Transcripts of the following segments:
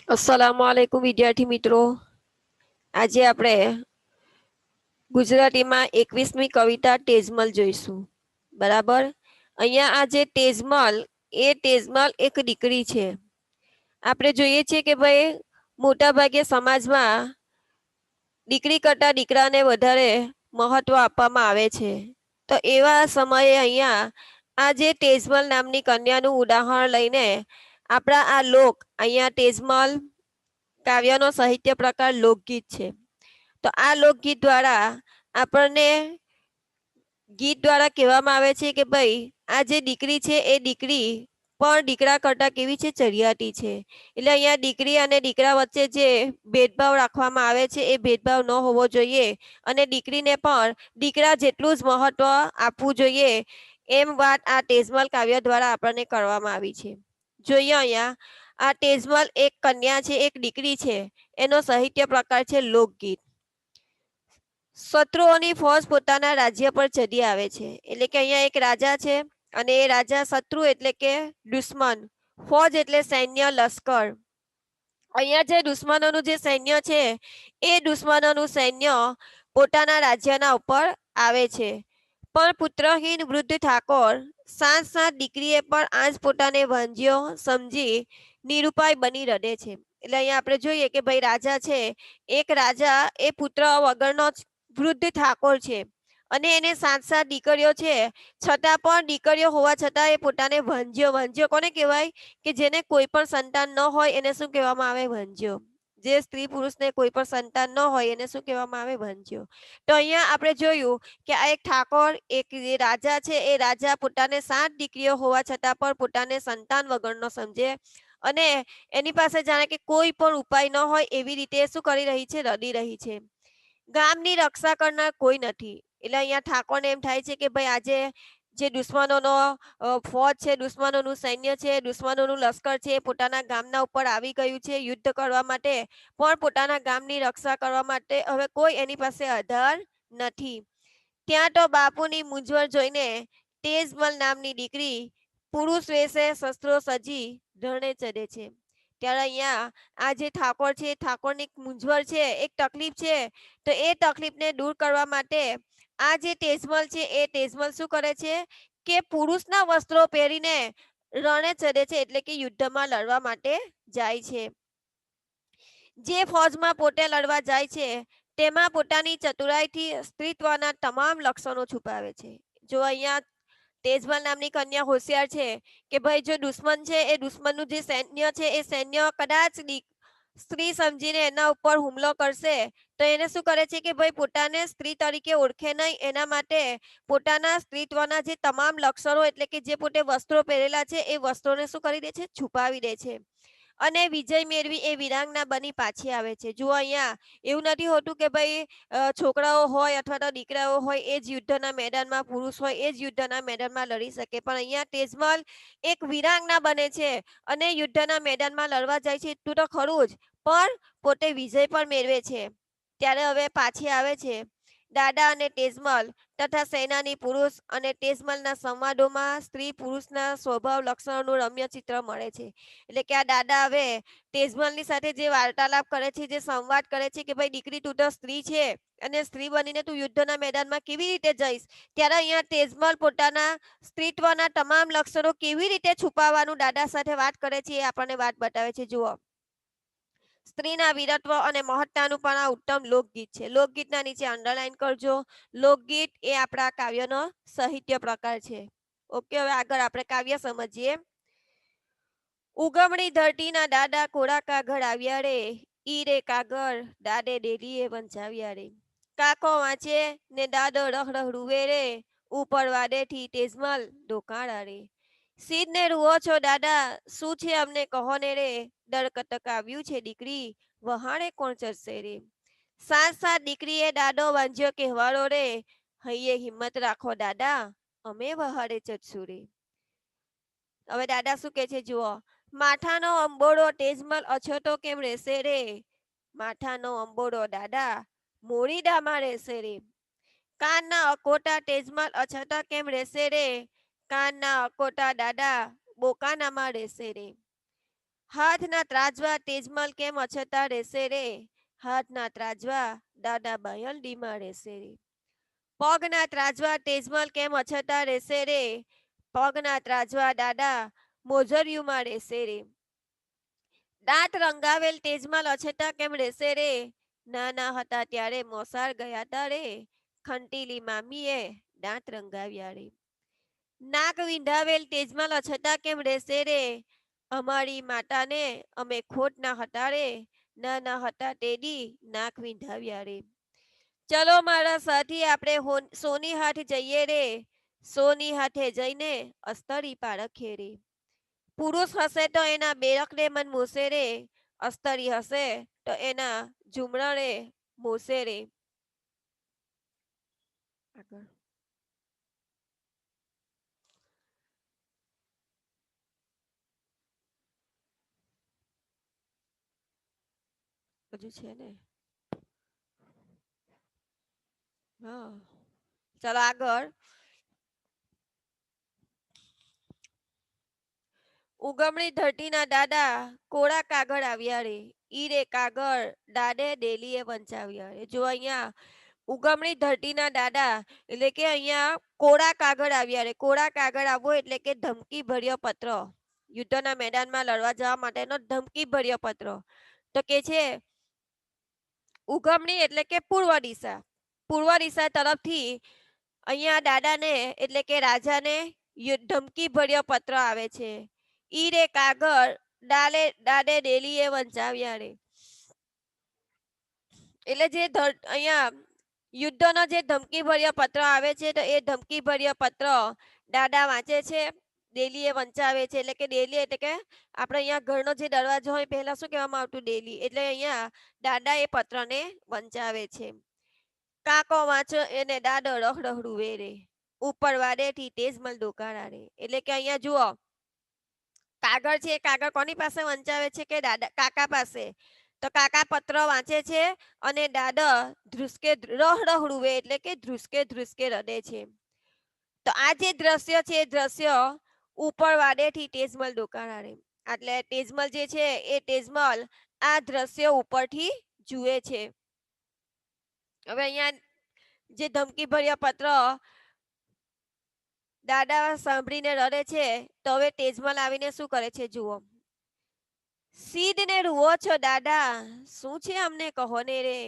अस्सलामुअलैकुम विद्यार्थी मित्रों। આજે આપણે ગુજરાતીમાં 21મી કવિતા તેજમલ જોઈશું। બરાબર। અહીંયા આ જે તેજમલ તેજમલ એક દીકરી છે। આપણે જોઈએ છીએ કે ભાઈ મોટા ભાગે સમાજમાં દીકરી કરતા દીકરાને વધારે મહત્વ આપવામાં આવે છે। તો એવા સમયે અહીંયા આ જે તેજમલ નામની કન્યાનું ઉદાહરણ લઈને આપણા આ લોક અહીંયા તેજમલ કાવ્યનો સાહિત્ય પ્રકાર લોકગીત છે। તો આ લોકગીત દ્વારા આપણને ગીત દ્વારા કહેવામાં આવે છે કે ભાઈ આ જે દીકરી છે એ દીકરી પણ દીકરા કરતા કેવી છે, ચડિયાતી છે। એટલે અહીંયા દીકરી અને દીકરા વચ્ચે જે ભેદભાવ રાખવામાં આવે છે એ ભેદભાવ ન હોવો જોઈએ અને દીકરીને પણ દીકરા જેટલું જ મહત્વ આપવું જોઈએ એમ વાત આ તેજમલ કાવ્ય દ્વારા આપણને કરવામાં આવી છે। જોઈએ અહીંયા આ તેજમલ એક કન્યા છે, એક દીકરી છે, એનો સાહિત્ય પ્રકાર છે લોકગીત। શત્રુઓની ફોજ પોતાના રાજ્ય પર ચડી આવે છે। એટલે કે અહીંયા એક રાજા છે અને એ રાજા શત્રુ એટલે કે દુશ્મન, ફોજ એટલે સૈન્ય, લશ્કર। અહીંયા જે દુશ્મનોનું જે સૈન્ય છે એ દુશ્મનોનું સૈન્ય પોતાના રાજ્યના ઉપર આવે છે। પણ પુત્રહીન વૃદ્ધ ઠાકોર સાત સાત દીકરીએ પણ આજ પોતાને વાંજ્યો સમજી નિરુપાય બની રડે છે। એટલે અહીંયા આપણે જોઈએ કે ભાઈ રાજા છે, એક રાજા એ પુત્ર વગરનો વૃદ્ધ ઠાકોર છે અને એને સાત સાત દીકરીઓ છે, છતાં પણ દીકરીઓ હોવા છતાં એ પોતાને વાંજ્યો, વાંજ્યો કોને કહેવાય કે જેને કોઈ પણ સંતાન ન હોય એને શું કહેવામાં આવે, વાંજ્યો। જે સ્ત્રી પુરુષને કોઈ પણ સંતાન ન હોય એને શું કહેવામાં આવે, વાંજ્યો। તો અહીંયા આપણે જોયું કે આ એક ઠાકોર, એક જે રાજા છે એ રાજા પોતાને 7 દીકરીઓ હોવા છતાં પણ પોતાને સંતાન વગરનો સમજે અને એની પાસે જાણે કે કોઈ પણ ઉપાય ન હોય એવી રીતે શું કરી રહી છે, રડી રહી છે। ગામની રક્ષા કરનાર કોઈ નથી। એટલે અહીંયા ઠાકોરને એમ થાય છે કે ભાઈ આજે જે દુશ્મનોનો ફોજ છે, દુશ્મનોનું સૈન્ય છે, દુશ્મનોનું લશ્કર છે, પોતાના ગામના ઉપર આવી ગયું છે યુદ્ધ કરવા માટે, પણ પોતાના ગામની રક્ષા કરવા માટે હવે કોઈ એની પાસે આધાર નથી। ત્યાં તો બાપુની મૂંઝવણ જોઈને તેજમલ નામની દીકરી પુરુષ વેશે શસ્ત્રો સજી રણે ચડે છે। ત્યારે અહીંયા આ જે ઠાકોર છે, ઠાકોરની મૂંઝવણ છે, એક તકલીફ છે, તો એ તકલીફને દૂર કરવા માટે આ જે તેજમલ છે એ તેજમલ શું કરે છે કે પુરુષના વસ્ત્રો પહેરીને રણે ચડે છે, એટલે કે યુદ્ધમાં લડવા માટે જાય છે। જે ફોજમાં પોતે લડવા જાય છે તેમાં પોતાની ચતુરાઈથી સ્ત્રીત્વના તમામ લક્ષણો છુપાવે છે। જો અહીંયા તેજમલ નામની કન્યા હોશિયાર છે કે ભાઈ જો દુશ્મન છે એ દુશ્મનનું જે સૈન્ય છે એ સૈન્ય કદાચ સ્ત્રી સમજીને એના ઉપર હુમલો કરશે તો એને શું કરે છે કે ભાઈ પોતાને સ્ત્રી તરીકે ઓળખે નહીં, એના માટે પોતાના સ્ત્રીત્વના જે તમામ લક્ષણો એટલે કે જે પોતે વસ્ત્રો પહેરેલા છે એ વસ્ત્રોને શું કરી દે છે, છુપાવી દે છે અને વિજય મેળવી એ વિરાંગના બની પાછી આવે છે। જુઓ અહીંયા એવું નથી હોતું કે ભાઈ છોકરાઓ હોય અથવા તો દીકરાઓ હોય એ જ યુદ્ધના મેદાનમાં, પુરુષ હોય એ જ યુદ્ધના મેદાનમાં લડી શકે, પણ અહીંયા તેજમલ એક વિરાંગના બને છે અને યુદ્ધના મેદાનમાં લડવા જાય છે એટલું તો ખરું જ, પણ પોતે વિજય પણ મેળવે છે। ત્યારે હવે પાછી આવે છે દાદા અને તેજમલ તથા સેનાની પુરુષ અને તેજમલના સંવાદોમાં સ્ત્રી પુરુષના સ્વભાવ લક્ષણોનું રમ્ય ચિત્ર મળે છે। એટલે કે આ દાદા હવે તેજમલની સાથે જે વાર્તાલાપ કરે છે, જે સંવાદ કરે છે કે ભાઈ દીકરી તું તો સ્ત્રી છે અને સ્ત્રી બનીને તું યુદ્ધના મેદાનમાં કેવી રીતે જઈશ, ત્યારે અહીંયા તેજમલ પોતાના સ્ત્રીત્વના તમામ લક્ષણો કેવી રીતે છુપાવવાનું દાદા સાથે વાત કરે છે એ આપણને વાત બતાવે છે। જુઓ, સ્ત્રીના વીરત્વ અને મહત્તાનું પણ આ ઉત્તમ લોકગીત છે। લોકગીતના નીચે અંડરલાઈન કરજો। લોકગીત એ આપણા કાવ્યનો સાહિત્ય પ્રકાર છે। ઓકે, હવે આગળ આપણે કાવ્ય સમજીએ। ઉગમણી ધરતીના દાદા કોળા કાગળ આવ્યા રે, ઈ રે કાગળ દાદે ડેલીએ વંચાવ્યા રે। કાકો વાંચે ને દાદો રહ રહ રૂવે રે, ઉપર વાડેથી તેજમલ ડોકાળા રે। સીધ ને રૂઓ છો દાદા, શું છે અમને કહો ને રે, દળકતક આવ્યું છે દીકરી, વહાણે કોણ ચડશે રે। સાત સાત દીકરીએ દાદો વાંજ્યો કહેવાળો રે, હૈયે હિંમત રાખો દાદા, અમે વહાડે ચડશું રે। હવે દાદા શું કહે છે જુઓ, માથાનો અંબોડો તેજમલ અછતો કેમ રહેશે રે, માથાનો અંબોડો દાદા મોરીડામાં રહેશે રે। કાનના અકોટા તેજમલ અછતા કેમ રહેશે રે, કાનના અકોટા દાદા બોકાનામાં રહેશે રે। હાથના ત્રાજવા તેજમલ કેમ અછતા રહેશે રે, હાથના ત્રાજવા દાદા બાયલડીમાં રહેશે રે. પગના ત્રાજવા તેજમલ કેમ અછતા રહેશે રે, પગના ત્રાજવા દાદા મોજરિયુંમાં રહેશે રે. દાંત રંગાવેલ તેજમલ અછતા કેમ રહેશે રે, નાના હતા ત્યારે મોસાળ ગયા તા રે, ખંટીલી મામીએ દાંત રંગાવ્યા રે. નાક વિંધાવેલ તેજમલ અછતા કેમ રહેશે રે, અમારી માતાને અમે ખોટ ના હતા રે, નાના હતા તેડી નાક વિંધાવ્યા રે. ચલો મારા સાથી આપણે સોની હાથ જઈએ રે, સોની હાથે જઈને અસ્તરી પારખીએ રે. પુરુષ હશે તો એના બેરકને મન મોસે રે, અસ્તરી હશે તો એના ઝુમરણે મોસે રે. આગળ હજુ છે ને. હા, ચલો આગળ. ઉગમણી ધરતીના દાદા કોળા કાગળ આવ્યા રે, ઈ રે કાગળ દાડે ડેલીએ વંચાવ્યા રે. જો અહીંયા ઉગમણી ધરતીના દાદા એટલે કે અહીંયા કોળા કાગળ આવ્યા રે. કોળા કાગળ આવવો એટલે કે ધમકી ભર્યો પત્ર, યુદ્ધના મેદાનમાં લડવા જવા માટેનો ધમકી ભર્યો પત્ર. તો કે છે ઉગમણી એટલે કે પૂર્વ દિશા, પૂર્વ દિશા તરફથી અહીંયા દાદાને એટલે કે રાજાને ધમકી ભર્યો પત્ર આવે છે. ઈ રે કાગળ દાડે ડેલીએ વંચાવ્યા રે. એટલે જે અહીંયા યુદ્ધનો જે ધમકી ભર્યો પત્ર આવે છે તો એ ધમકી ભર્યો પત્ર દાદા વાંચે છે, ડેલીએ વંચાવે છે. એટલે કે ડેલી એટલે કે આપણે અહીંયા ઘરનો જે દરવાજો હોય પહેલા શું કહેવામાં આવતું ડેલી, એટલે અહીંયા દાદા એ પત્રને વંચાવે છે. કાકો વાંચો એને દાદો રખડખડું વેરે, ઉપર વાડેથી તેજમલ ડોકારા રે. એટલે કે અહીંયા જુઓ કાગળ છે, કાગળ કોની પાસે વંચાવે છે કે દાદા કાકા પાસે. તો કાકા પત્ર વાંચે છે અને દાદા ધ્રુસકે રખડખડું વે એટલે કે ધ્રુસકે ધ્રુસકે રડે છે. તો આ જે દ્રશ્ય છે એ દ્રશ્ય ઉપર વાડેથી તેજમલ ડોકારા રે. એટલે તેજમલ જે છે એ તેજમલ આ દ્રશ્ય ઉપરથી જુએ છે. હવે અહીંયા જે ધમકી ભર્યા પત્ર દાદા સાંભળીને રડે છે, તો હવે તેજમલ આવીને શું કરે છે જુઓ. સીધ ને રૂવો છો દાદા, શું છે અમને કહો ને રે,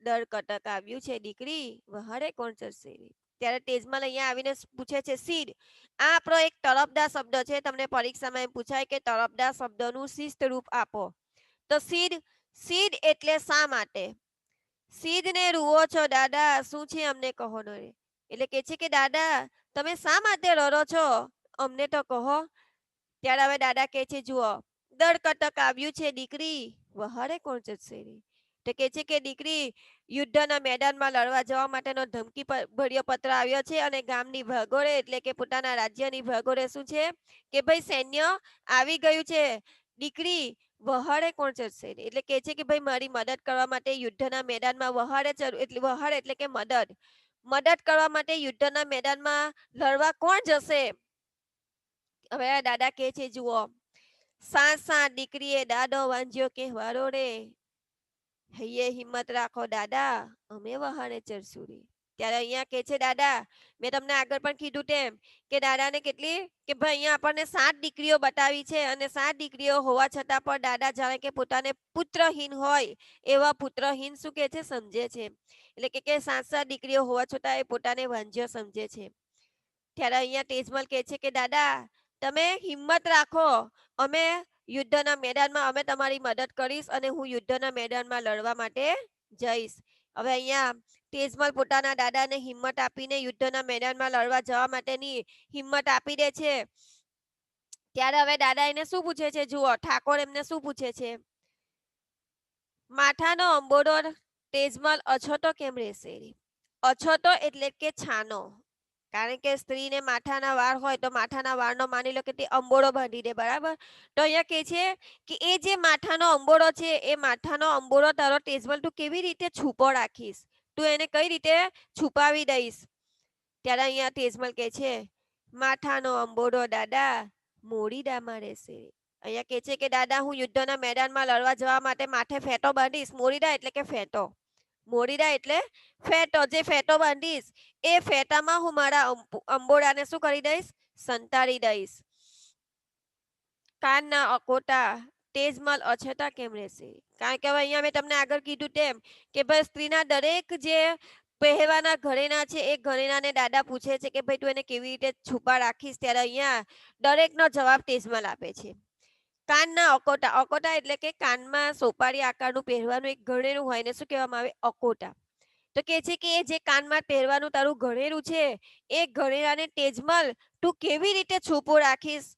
દર કટક આવ્યું છે દીકરી, વહારે કોણ ચડશે રે. ત્યારે તેજમલ અહીંયા આવીને પૂછે છે સીડ. આ આપણો એક તળપદા શબ્દ છે, તમને પરીક્ષામાં એમ પૂછાય કે તળપદા શબ્દનું શિસ્ત રૂપ આપો. તો સીડ, સીડ એટલે શા માટે. સીધ ને રૂવો છો દાદા, શું છે અમને કહો ને રે. એટલે કે છે કે દાદા તમે શા માટે રડો છો, અમને તો કહો. ત્યારે હવે દાદા કહે છે જુઓ, દર કટક આવ્યું છે દીકરી, વહારે કોણ ચડશે રે. તો કે છે કે દીકરી યુદ્ધના મેદાનમાં લડવા જવા માટેનો ધમકી ભર્યો પત્ર આવ્યો છે અને ગામની ભાગોળે એટલે કે પોતાના રાજ્યની ભાગોળે શું છે કે ભાઈ સૈન્ય આવી ગયું છે, દીકરી વહારે કોણ ચડશે રે. એટલે કે છે કે ભાઈ મારી મદદ કરવા માટે યુદ્ધના મેદાનમાં વહારે એટલે વહારે એટલે કે મદદ, મદદ કરવા માટે યુદ્ધના મેદાનમાં લડવા કોણ જશે. હવે આ દાદા કહે છે જુઓ, સાત સાત દીકરીએ દાદો વાંજ્યો કહેવારો રે, હૈયે હિંમત રાખો દાદા, અમે વહાણે ચડશું રે. ત્યારે અહીંયા કે છે દાદા, મેં તમને આગળ પણ કીધું તેમ કે દાદાને કેટલી કે ભાઈ અહીંયા આપણને 7 દીકરીઓ બતાવી છે અને 7 દીકરીઓ હોવા છતાં પણ દાદા જાણે કે પોતાને પુત્રહીન હોય એવા પુત્રહીન શું કે છે સમજે છે. એટલે કે 7 દીકરીઓ હોવા છતાં એ પોતાને વાંજ્યો સમજે છે. ત્યારે અહીંયા તેજમલ કહે છે કે દાદા તમે હિંમત રાખો, અમે યુદ્ધના મેદાનમાં અમે તમારી મદદ કરીશ અને હું યુદ્ધના મેદાનમાં લડવા માટે જઈશ. હવે અહીંયા તેજમલ પોતાના દાદાને હિંમત આપીને યુદ્ધના મેદાનમાં લડવા જવા માટેની હિંમત આપી દે છે. ત્યારે હવે દાદા એને શું પૂછે છે જુઓ, ઠાકોર એમને શું પૂછે છે, માથાનો અંબોડો તેજમલ અછતો કેમ રહેશે. અછતો એટલે કે છાનો, કારણ કે સ્ત્રીને માથાના વાળ હોય તો માથાના વાળનો માની લો કે તે અંબોડો બાંધી દે, બરાબર. તો અહીંયા કે છે કે એ જે માથાનો અંબોડો છે એ માથાનો અંબોડો તારો તેજમલ તું કેવી રીતે છૂપો રાખીશ, તું એને કઈ રીતે છુપાવી દઈશ. ત્યારે અહીંયા તેજમલ કે છે માથાનો અંબોડો દાદા મોડીદામાં રહેશે. અહીંયા કે છે કે દાદા હું યુદ્ધના મેદાનમાં લડવા જવા માટે માથે ફેટો બાંધીશ. મોરીડા એટલે કે ફેટો. મોરીડા એટલે ફેટો. જે ફેટો બાંધીશ એ ફેટામાં હું મારા અંબોડાને શું કરી દઈશ? સંતાડી દઈશ. કાનના અકોટા તેજમલ અછતા કેમ રહેશે? કારણ કે હવે અહીંયા મેં તમને આગળ કીધું તેમ કે ભાઈ સ્ત્રીના દરેક જે પહેરવાના ઘરેણા છે એ ઘરેણાને દાદા પૂછે છે કે ભાઈ તું એને કેવી રીતે છુપા રાખીશ, ત્યારે અહીંયા દરેકનો જવાબ તેજમલ આપે છે. કાનના અકોટા. અકોટા એટલે કે કાનમાં સોપારી આકારનું પહેરવાનું એક ઘરેણું હોય ને શું કહેવામાં આવે? અકોટા. તો કે છે કે જે કાનમાં પહેરવાનું તારું ઘરેણું છે એ ઘરેણાને તેજમલ તું કેવી રીતે છુપો રાખીશ?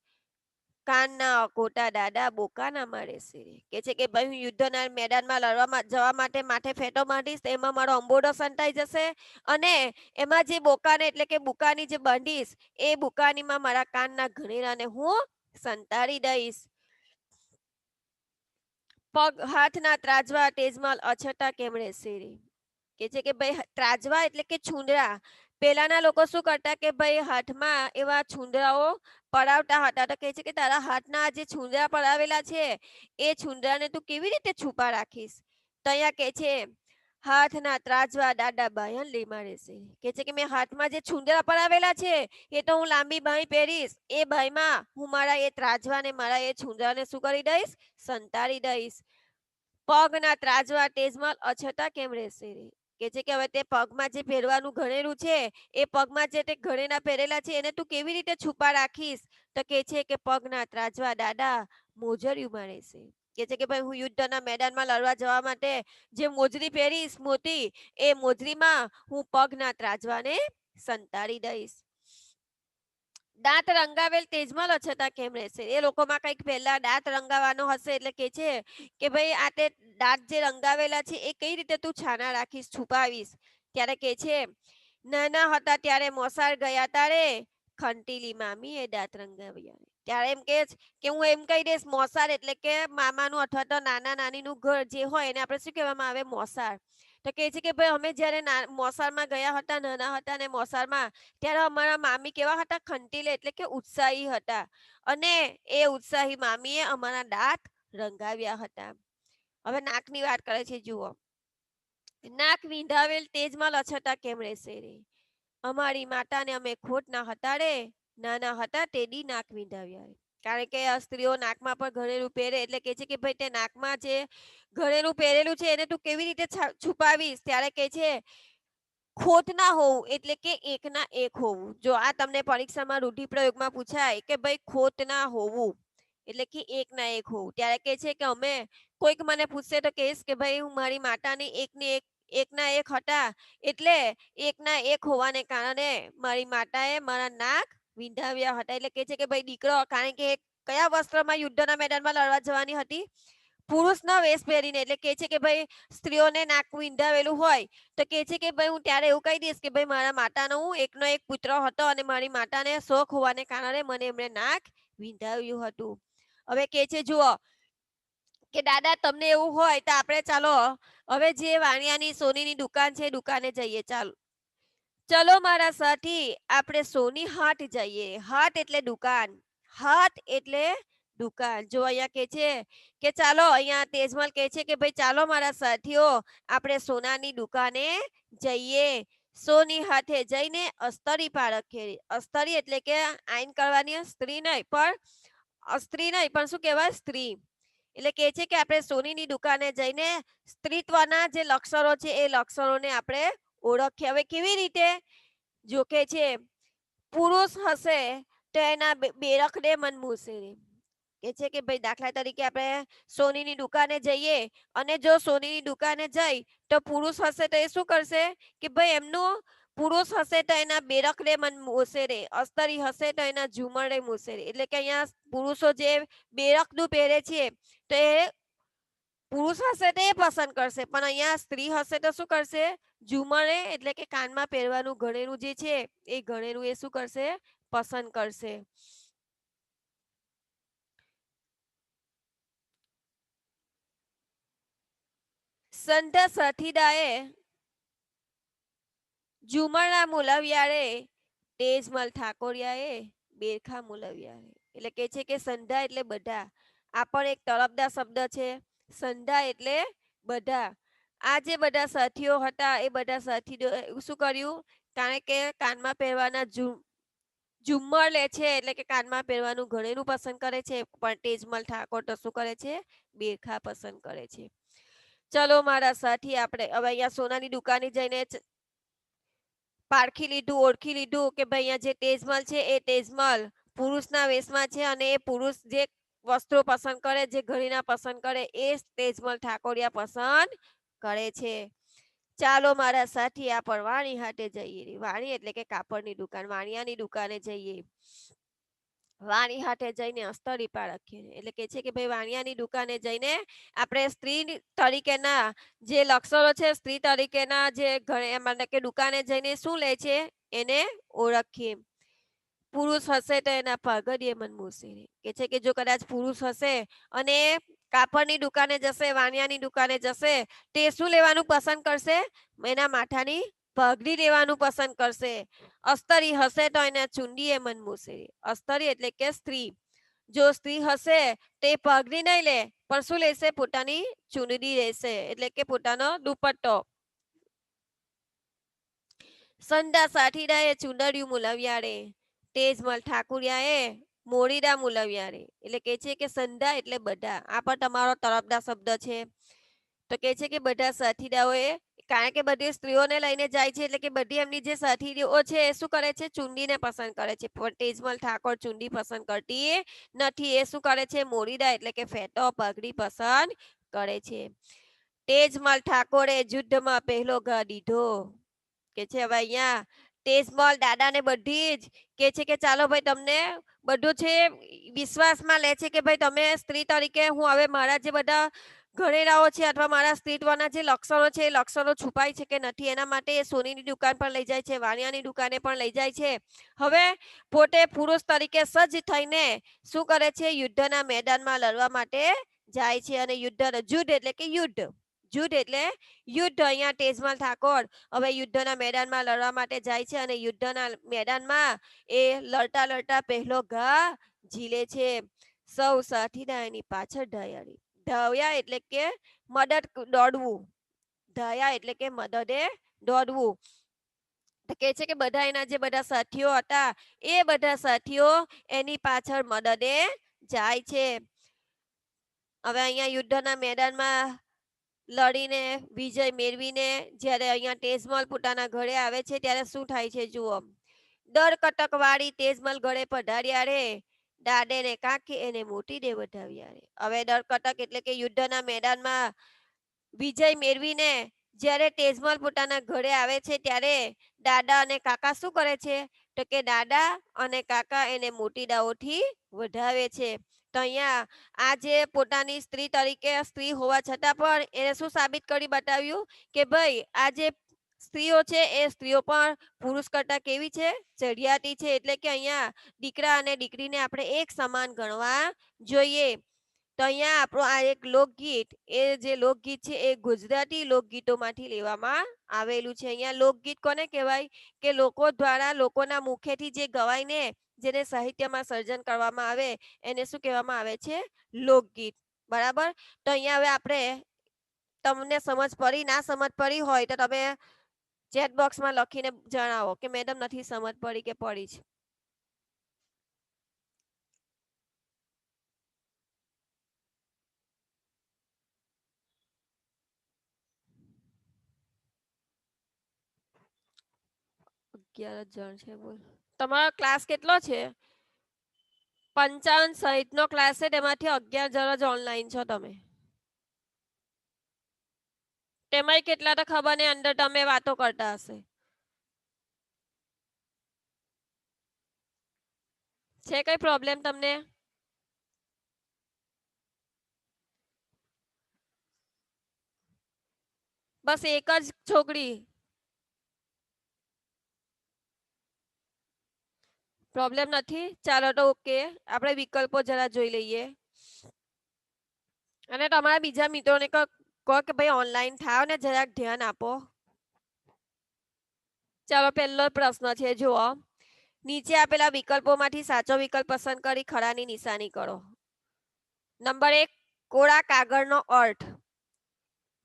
કાનના અકોટા દાદા બોકાના મારે છે. કે છે કે ભાઈ હું યુદ્ધના મેદાનમાં લડવા જવા માટે માથે ફેટો બાંધીશ, એમાં મારો અંબોડો સંતાઈ જશે અને એમાં જે બોકાને એટલે કે બુકાની જે બાંધીશ એ બુકાનીમાં મારા કાનના ઘરેણાને હું સંતાડી દઈશ. પગ હાથના ત્રાજવા તેજમલ અછતા કેમ રહેશે? કે છે કે ભાઈ ત્રાજવા એટલે કે છુંદરા. પહેલાના લોકો શું કરતા કે ભાઈ હાથમાં એવા છુંદરાઓ પડાવતા હતા. તો કહે છે કે તારા હાથના જે છુંદરા પડાવેલા છે એ છુંદરાને તું કેવી રીતે છુપા રાખીશ? તો અહીંયા કે છે હાથના ત્રાજવા દાદા બાયન લીમા રહેશે. કે છે કે મેં હાથમાં જે છુંદરા પડાવેલા છે એ તો હું લાંબી બાઈ પહેરીશ, એ બાઈમાં હું મારા એ ત્રાજવાને મારા એ છુંદરાને શું કરી દઈશ? સંતાડી દઈશ. પગના ત્રાજવા તેજમલ અછતા કેમ રહેશે? કે છે કે હવે તે પગમાં જે પહેરવાનું ઘરેલું છે એ પગમાં જે તે ઘરેણા પહેરેલા છે એને તું કેવી રીતે છુપા રાખીશ? તો કે છે કે પગના ત્રાજવા દાદા મોજરિયુંમાં રહેશે. કે છે કે ભાઈ હું યુદ્ધના મેદાનમાં લડવા જવા માટે જે મોજરી પહેરીશ મોતી, એ મોજરીમાં હું પગના ત્રાજવાને સંતાડી દઈશ. દાંત રંગાવેલ તેજમલ અછતા કેમ રહેશે? એ લોકોમાં કંઈક પહેલા દાંત રંગાવાનો હશે એટલે કે છે કે ભાઈ આ તે દાંત જે રંગાવેલા છે એ કઈ રીતે તું છાના રાખીશ, છુપાવીશ? ત્યારે કે છે નાના હતા ત્યારે મોસાળ ગયા તારે ખંટીલી મામી એ દાંત રંગાવ્યા. ત્યારે એમ કે હું એમ કહી દઈશ મોસાળ એટલે કે મામાનું અથવા તો નાના નાનીનું ઘર જે હોય એને આપણે શું કહેવામાં આવે? મોસાળ. તો કહે છે કે ભાઈ અમે જ્યારે મોસાળમાં ગયા હતા, નાના હતા ને મોસાળમાં, ત્યારે અમારા મામી કેવા હતા? ખંટીલે એટલે કે ઉત્સાહી હતા અને એ ઉત્સાહી મામીએ અમારા દાંત રંગાવ્યા હતા. હવે નાકની વાત કરે છે, જુઓ. નાક વિંધાવેલ તેજમાં લછતા કેમ રહેશે? અમારી માતાને અમે ખોટ ના હતા રે, નાના હતા તેડી નાક વિંધાવ્યા. કારણ કે સ્ત્રીઓ નાકમાં પણ ઘરેલું પહેરે એટલે કે છે કે ભાઈ તે નાકમાં જે ઘરેલું પહેરેલું છે એને તું કેવી રીતે છુપાવીશ? ત્યારે કે છે ખોટ ના હોવું એટલે કે એક ના એક હોવું. જો આ તમને પરીક્ષામાં રૂઢિપ્રયોગમાં પૂછાય કે ભાઈ ખોટ ના હોવું એટલે કે એક ના એક હોવું, ત્યારે કે છે કે અમે કોઈક મને પૂછશે તો કહીશ કે ભાઈ હું મારી માતાની એક ના એક હતા એટલે એક ના એક હોવાને કારણે મારી માતાએ મારા નાક વિંધાવ્યા હતા. એટલે કે છે કે ભાઈ દીકરો, કારણ કે કયા વસ્ત્રમાં યુદ્ધના મેદાનમાં લડવા જવાની હતી? પુરુષનો વેશ પહેરીને. એટલે કે છે કે ભાઈ સ્ત્રીઓને નાક વિંધાવેલું હોય તો કે છે કે ભાઈ હું ત્યારે એવું કહી દઈશ કે ભાઈ મારા માતાનો હું એકનો એક પુત્ર હતો અને મારી માતાને શોખ હોવાને કારણે મને એમણે નાક વિંધાવ્યું હતું. હવે કે છે જુઓ કે દાદા તમને એવું હોય તો આપણે ચાલો હવે જે વાણિયાની સોનીની દુકાન છે દુકાને જઈએ. ચાલો ચલો મારા સાથી આપણે સોની હાટ જઈએ. હાટ એટલે દુકાન, હાટ એટલે દુકાન. જો અહીંયા કે છે કે ચાલો, અહીંયા તેજમલ કે છે કે ભાઈ ચાલો મારા સાથીઓ આપણે સોનાની દુકાને જઈએ. સોની હાથે જઈને અસ્તરી પારખીએ. અસ્તરી એટલે કે આઈન કરવાની સ્ત્રી નહીં પણ શું કહેવાય? સ્ત્રી. એટલે કે છે કે આપણે સોનીની દુકાને જઈને સ્ત્રીત્વના જે લક્ષણો છે એ લક્ષણોને આપણે ઓળખીએ. હવે કેવી રીતે? જો કે છે પુરુષ હશે તો એના બેરખને મન મૂસે. કે છે કે ભાઈ દાખલા તરીકે આપણે સોનીની દુકાને જઈએ અને જો સોનીની દુકાને જઈ તો પુરુષ હશે તો એ શું કરશે કે ભાઈ એમનું પુરુષ હશે તો એના બેરખને મન મોસેરે, અસ્તરી હશે તો એના ઝુમરે મોસેરે. એટલે કે અહીંયા પુરુષો જે બેરખનું પહેરે છે તો એ પુરુષ હશે તો એ પસંદ કરશે, પણ અહીંયા સ્ત્રી હશે તો શું કરશે? ઝુમરે એટલે કે કાનમાં પહેરવાનું ઘરેણું જે છે એ ઘરેણું એ શું કરશે? પસંદ કરશે. સંત સાથીદાએ ઝુમરના મૂલવિયારે તેજમલ ઠાકોરિયાએ બેરખા મૂલવિયારે. એટલે કે છે કે સંધા એટલે બધા આ પણ એક તળપદા શબ્દ છે. સંધા એટલે બધા. આ જે બધા સાથીઓ હતા એ બધા સાથીઓ શું કર્યું, કારણ કે કાનમાં પહેરવાના ઝુમ્મર લે છે, એટલે કે કાનમાં પહેરવાનું ઘરેણું પસંદ કરે છે, પણ તેજમલ ઠાકોર તો શું કરે છે, બેરખા પસંદ કરે છે. ચલો મારા સાથી, આપણે હવે અહીંયા સોનાની દુકાને જઈને પારખી લીધું, ઓળખી લીધું કે ભાઈ અહીંયા જે તેજમલ છે એ તેજમલ પુરુષના વેશમાં છે, અને એ પુરુષ જે વસ્ત્રો પસંદ કરે, જે ઘરેણા પસંદ કરે, એ તેજમલ ઠાકોરિયા પસંદ કરે છે. ચાલો મારા સાથી, આ પર વાણી હાટે જઈએ. વાણી એટલે કે કાપડની દુકાન, વાણિયાની દુકાને જઈએ. વાણી હાટે જઈને અસ્તરી પારખીએ, એટલે કે છે કે ભાઈ વાણિયાની દુકાને જઈને આપણે સ્ત્રી તરીકેના જે લક્ષણો છે, સ્ત્રી તરીકેના જે એટલે કે દુકાને જઈને શું લે છે એને ઓળખીએ. પુરુષ હશે તો એના પગડીએ મન મૂસી, કે છે કે જો કદાચ પુરુષ હશે અને કાપડની દુકાને જશે, વાણિયાની દુકાને જશે, તે શું લેવાનું પસંદ કરશે, એના માથાની પગડી લેવાનું પસંદ કરશે. અસ્તરી હશે તો એને ચુંડીએ મન મૂસી. અસ્તરી એટલે કે સ્ત્રી. જો સ્ત્રી હશે તે પગડી નહીં લે, પણ શું લેશે, પોતાની ચુંદડી લેશે, એટલે કે પોતાનો દુપટ્ટો. સંડા સાથીડાએ ચુંદડિયું મુલવ્યા રે, તેજમલ ઠાકુરિયાએ મોરીડા મુલવ્યા રે. એટલે કે છે કે સંધા એટલે બધા. આ પણ તમારો તળપદા શબ્દ છે. તો કે છે કે બધા સાથીદાઓએ, કારણ કે બધી સ્ત્રીઓને લઈને જાય છે, એટલે કે બધી એમની જે સાથીઓ છે એ શું કરે છે, ચુંડીને પસંદ કરે છે, પણ તેજમલ ઠાકોર ચુંડી પસંદ કરતી નથી. એ શું કરે છે, મોરીડા એટલે કે ફેટો પગડી પસંદ કરે છે. તેજમલ ઠાકોરે યુદ્ધમાં પહેલો ઘા દીધો, કે છે હવે અહીંયા તેજમલ દાદાને બધી જ કે છે કે ચાલો ભાઈ, તમને બધું છે વિશ્વાસમાં લે છે કે ભાઈ તમે સ્ત્રી તરીકે, હું હવે મારા જે બધા ઘરેણાઓ છે અથવા મારા સ્ત્રીત્વના જે લક્ષણો છે એ લક્ષણો છુપાય છે કે નથી, એના માટે એ સોનીની દુકાન પર લઈ જાય છે, વાણિયાની દુકાને પણ લઈ જાય છે. હવે પોતે પુરુષ તરીકે સજ્જ થઈને શું કરે છે, યુદ્ધના મેદાનમાં લડવા માટે જાય છે. અને યુદ્ધ એટલે કે યુદ્ધ, યુદ્ધ એટલે યુદ્ધ. અહીંયા તેજમલ ઠાકોર હવે યુદ્ધના મેદાનમાં લડવા માટે જાય છે, અને યુદ્ધના મેદાનમાં એ લડતા લડતા પહેલો ઘા ઝીલે છે. સૌ સાથીદાર એની પાછળ ધાયારી. ધાવ્યા એટલે કે મદદ, દોડવું. ધાયા એટલે કે મદદે દોડવું. કે છે કે બધા એના જે બધા સાથીઓ હતા એ બધા સાથીઓ એની પાછળ મદદે જાય છે. હવે અહીંયા યુદ્ધના મેદાનમાં લડીને વિજય મેળવીને જ્યારે અહીંયા તેજમલ પોતાના ઘરે આવે છે, ત્યારે શું થાય છે જુઓ. દર કટક વાળી તેજમલ ઘરે પધાર્યા રે, દાડે ને કાંખે એને મોટી દે વધાવ્યા રે. હવે દર કટક એટલે કે યુદ્ધના મેદાનમાં વિજય મેળવીને જ્યારે તેજમલ પોતાના ઘરે આવે છે, ત્યારે દાદા અને કાકા શું કરે છે, તો કે દાદા અને કાકા એને મોટી દાઓથી વધાવે છે. તો અહીંયા આ જે પોતાની સ્ત્રી તરીકે સ્ત્રી હોવા છતાં પણ એને શું સાબિત કરી બતાવ્યું કે ભાઈ આ જે સ્ત્રીઓ છે એ સ્ત્રીઓ પણ પુરુષ કરતા કેવી છે, ચઢિયાતી છે. એટલે કે અહીંયા દીકરા અને દીકરીને આપણે એક સમાન ગણવા જોઈએ. તો અહીંયા આપણું આ એક લોકગીત, એ જે લોકગીત છે એ ગુજરાતી લોકગીતોમાંથી લેવામાં આવેલું છે. અહીંયા લોકગીત કોને કહેવાય, કે લોકો દ્વારા લોકોના મુખેથી જે ગવાઈને જેને સાહિત્યમાં સર્જન કરવામાં આવે એને શું કહેવામાં આવે છે, લોકગીત. બરાબર. તો અહીંયા હવે આપણે, તમને સમજ પડી, ના સમજ પડી હોય તો તમે ચેટ બોક્સમાં લખીને જણાવો કે મેડમ નથી સમજ પડી કે પડી છે. અગિયાર જણ છે, બોલ. તમારો ક્લાસ કેટલો છે? 55 સહિતનો ક્લાસ છે, તેમાંથી 11 જણ જ ઓનલાઈન છો તમે. તેમાંય કેટલા તો ખબર નહીં, અંદર તમે વાતો કરતા હશે. છે કઈ પ્રોબ્લેમ તમને? બસ એક જ છોકરી. પ્રોબ્લેમ નથી? ચાલો તો ઓકે, આપણે વિકલ્પો જરા જોઈ લઈએ. અને તમારા બીજા મિત્રોને કહો કે ભાઈ ઓનલાઈન થાવ ને જરાક ધ્યાન આપો. ચાલો પહેલો પ્રશ્ન છે, જુઓ. નીચે આપેલા વિકલ્પોમાંથી સાચો વિકલ્પ પસંદ કરી ખરાની નિશાની કરો. નંબર 1 કોરા કાગળનો અર્થ.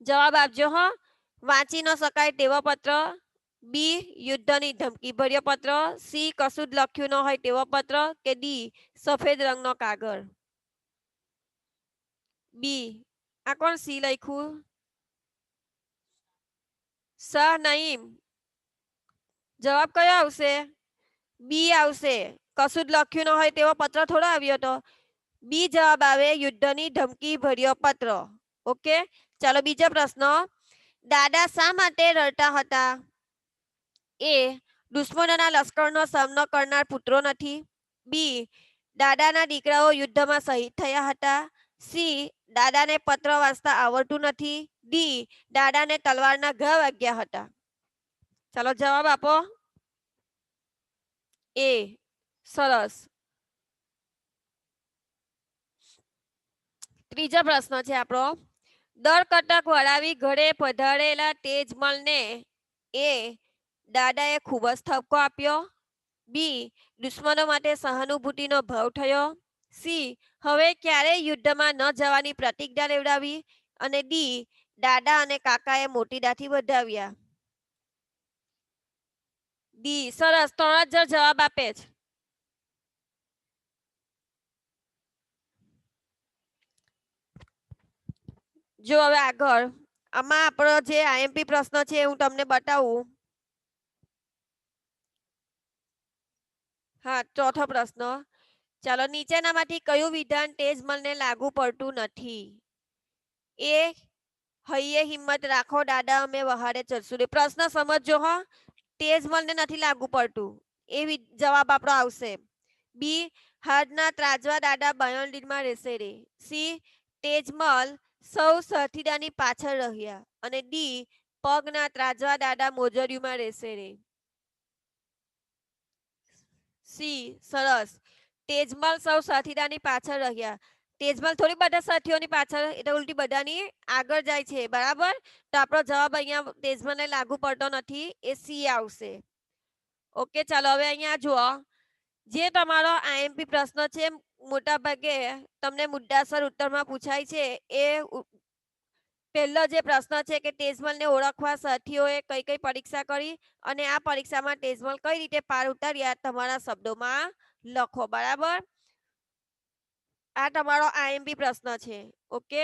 જવાબ આપજો હો. વાંચી ન શકાય તેવો પત્ર, બી યુદ્ધની ધમકી ભર્યો પત્ર, સી કશું જ લખ્યું ન હોય તેવો પત્ર કે ડી સફેદ રંગનો કાગળ. બી આ કોણ સી લખ્યું? સ નહીં. જવાબ કયો આવશે? બી આવશે. કશું જ લખ્યું ન હોય તેવો પત્ર થોડો આવ્યો હતો. બી જવાબ આવે યુદ્ધની ધમકી ભર્યો પત્ર. ઓકે, ચાલો બીજો પ્રશ્ન. દાદા શા માટે રડતા હતા? એ દુશ્મનોના લશ્કરનો સામનો કરનાર પુત્રો નથી. બી દાદાના દીકરાઓ યુદ્ધમાં શહીદ થયા હતા. સી દાદાને પત્ર વાંચતા આવડતું નથી. ડી દાદાને તલવારના ઘા વાગ્યા હતા. ચાલો જવાબ આપો. એ સરસ. ત્રીજો પ્રશ્ન છે આપણો. દર કટક વળાવી ઘરે પધારેલા તેજમલને એ દાદાએ ખૂબ જ ઠપકો આપ્યો. બી દુશ્મનો માટે સહાનુભૂતિનો ભાવ થયો. સી હવે ક્યારેય યુદ્ધમાં ન જવાની પ્રતિજ્ઞા લેવડાવી. અને ડી દાદા અને કાકાએ મોટી દાઢી વધાવ્યા. ડી સરસ. 3 જ જવાબ આપે છે. જો હવે આગળ આમાં આપણો જે આઈએમપી પ્રશ્ન છે હું તમને બતાવું. હા, ચોથો પ્રશ્ન. ચાલો નીચેનામાંથી કયું વિધાન તેજમલને લાગુ પડતું નથી? એ હૈયે હિંમત રાખો દાદા અમે વહારે ચડશું. પ્રશ્ન સમજજો હો. તેજમલને નથી લાગુ પડતું એ જવાબ આપણો આવશે. બી હાડના ત્રાજવા દાદા બાયોન્ડીમાં રહેશે રે. સી તેજમલ સૌ સાથીદારની પાછળ રહ્યા. અને ડી પગના ત્રાજવા દાદા મોજરીમાં રહેશે રે. સી સરસ. તેજમલ સૌ સાથીદારની પાછળ રહ્યા. તેજમલ થોડી બધા સાથીઓની પાછળ, એટલે ઉલટી બધાની આગળ જાય છે, બરાબર. તો આપણો જવાબ અહીંયા તેજમલને લાગુ પડતો નથી, એ સી આવશે. ઓકે, ચાલો હવે અહીંયા જુઓ. જે તમારો આઈએમપી પ્રશ્ન છે મોટા ભાગે તમને મુદ્દાસર ઉત્તરમાં પૂછાય છે. એ પહેલો જે પ્રશ્ન છે કે તેજમલને ઓળખવા સાથીઓએ કઈ કઈ પરીક્ષા કરી અને આ પરીક્ષામાં તેજમલ કઈ રીતે પાર ઉતાર્યા તમારા શબ્દોમાં લખો, બરાબર. આ તમારો આઈએમપી પ્રશ્ન છે. ઓકે.